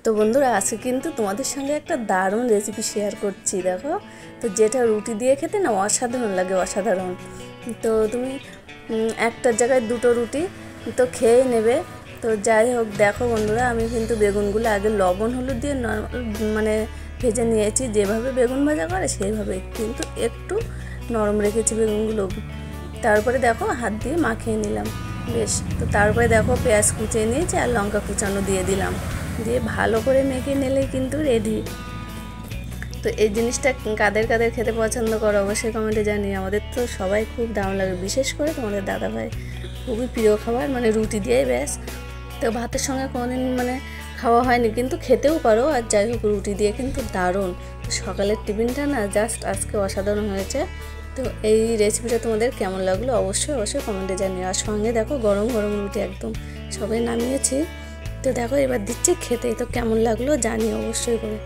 তো বন্ধুরা আজকে কিন্তু তোমাদের সঙ্গে একটা দারুণ রেসিপি শেয়ার করছি। দেখো, তো যেটা রুটি দিয়ে খেতে না অসাধারণ লাগে, অসাধারণ। তো তুমি একটার জায়গায় দুটো রুটি তো খেয়ে নেবে। তো যাই হোক, দেখো বন্ধুরা, আমি কিন্তু বেগুনগুলো আগে লবণ হলুদ দিয়ে মানে ভেজে নিয়েছি, যেভাবে বেগুন ভাজা করে সেইভাবে, কিন্তু একটু নরম রেখেছি বেগুনগুলো। তারপরে দেখো হাত দিয়ে মাখিয়ে নিলাম বেশ। তো তারপরে দেখো পেঁয়াজ কুচিয়ে নিয়েছি আর লঙ্কা কুচানো দিয়ে দিলাম, দিয়ে ভালো করে মেখে নিলেই কিন্তু রেডি। তো এই জিনিসটা কাদের কাদের খেতে পছন্দ করো অবশ্যই কমেন্টে জানিয়ে। আমাদের তো সবাই খুব দারুণ লাগে, বিশেষ করে তোমাদের দাদাভাই খুবই প্রিয় খাবার, মানে রুটি দিয়েই ব্যাস। তো ভাতের সঙ্গে কোনোদিন মানে খাওয়া হয়নি, কিন্তু খেতেও পারো। আর যাই হোক, রুটি দিয়ে কিন্তু দারুণ। সকালের টিফিনটা না জাস্ট আজকে অসাধারণ হয়েছে। তো এই রেসিপিটা তোমাদের কেমন লাগলো অবশ্যই অবশ্যই কমেন্টে জানিও। আর সঙ্গে দেখো গরম গরম রুটি একদম সবাই নামিয়েছি। তো দেখো এবার দিচ্ছি খেতে, তো কেমন লাগলো জানিও অবশ্যই করে।